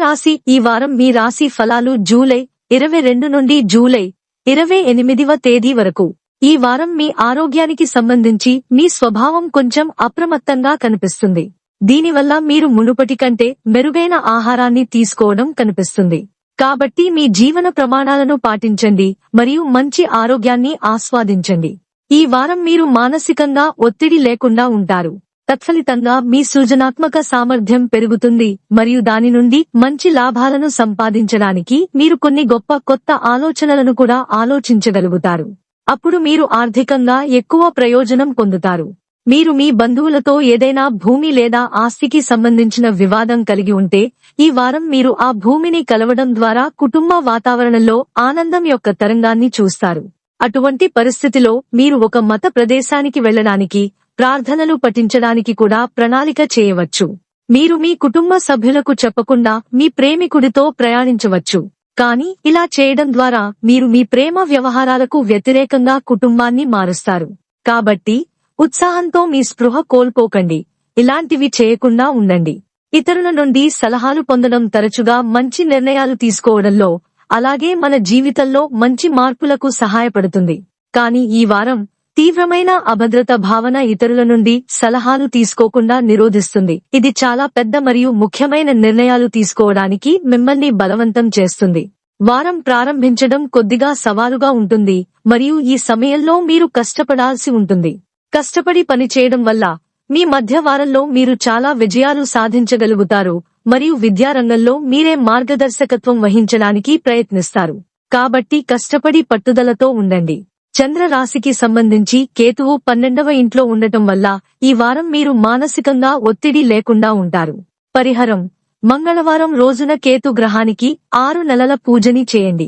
రాశి ఈ వారం మీ రాశి ఫలాలు జూలై 22 నుండి జూలై 28వ తేదీ వరకు. ఈ వారం మీ ఆరోగ్యానికి సంబంధించి మీ స్వభావం కొంచెం అప్రమత్తంగా కనిపిస్తుంది. దీనివల్ల మీరు మునుపటి కంటే మెరుగైన ఆహారాన్ని తీసుకోవడం కనిపిస్తుంది. కాబట్టి మీ జీవన ప్రమాణాలను పాటించండి మరియు మంచి ఆరోగ్యాన్ని ఆస్వాదించండి. ఈ వారం మీరు మానసికంగా ఒత్తిడి లేకుండా ఉంటారు. తత్ఫలితంగా మీ సృజనాత్మక సామర్థ్యం పెరుగుతుంది మరియు దాని నుండి మంచి లాభాలను సంపాదించడానికి మీరు కొన్ని గొప్ప కొత్త ఆలోచనలను కూడా ఆలోచించగలుగుతారు. అప్పుడు మీరు ఆర్థికంగా ఎక్కువ ప్రయోజనం పొందుతారు. మీరు మీ బంధువులతో ఏదైనా భూమి లేదా ఆస్తికి సంబంధించిన వివాదం కలిగి ఉంటే ఈ వారం మీరు ఆ భూమిని కలవడం ద్వారా కుటుంబ వాతావరణంలో ఆనందం యొక్క తరంగాన్ని చూస్తారు. అటువంటి పరిస్థితిలో మీరు ఒక మత ప్రదేశానికి వెళ్లడానికి, ప్రార్థనలు పఠించడానికి కూడా ప్రణాళిక చేయవచ్చు. మీరు మీ కుటుంబ సభ్యులకు చెప్పకుండా మీ ప్రేమికుడితో ప్రయాణించవచ్చు. కానీ ఇలా చేయడం ద్వారా మీరు మీ ప్రేమ వ్యవహారాలకు వ్యతిరేకంగా కుటుంబాన్ని మారుస్తారు. కాబట్టి ఉత్సాహంతో మీ స్పృహ కోల్పోకండి. ఇలాంటివి చేయకుండా ఉండండి. ఇతరుల నుండి సలహాలు పొందడం తరచుగా మంచి నిర్ణయాలు తీసుకోవడంలో, అలాగే మన జీవితంలో మంచి మార్పులకు సహాయపడుతుంది. కానీ ఈ వారం తీవ్రమైన అభద్రత భావన ఇతరుల నుండి సలహాలు తీసుకోకుండా నిరోధిస్తుంది. ఇది చాలా పెద్ద మరియు ముఖ్యమైన నిర్ణయాలు తీసుకోవడానికి మిమ్మల్ని బలవంతం చేస్తుంది. వారం ప్రారంభించడం కొద్దిగా సవాలుగా ఉంటుంది మరియు ఈ సమయంలో మీరు కష్టపడాల్సి ఉంటుంది. కష్టపడి పనిచేయడం వల్ల మీ మధ్య వారంలో మీరు చాలా విజయాలు సాధించగలుగుతారు మరియు విద్యారంగంలో మీరే మార్గదర్శకత్వం వహించడానికి ప్రయత్నిస్తారు. కాబట్టి కష్టపడి పట్టుదలతో ఉండండి. చంద్ర రాశికి సంబంధించి కేతువు 12వ ఇంట్లో ఉండటం వల్ల ఈ వారం మీరు మానసికంగా ఒత్తిడి లేకుండా ఉంటారు. పరిహారం: మంగళవారం రోజున కేతు గ్రహానికి 6 నెలల పూజని చేయండి.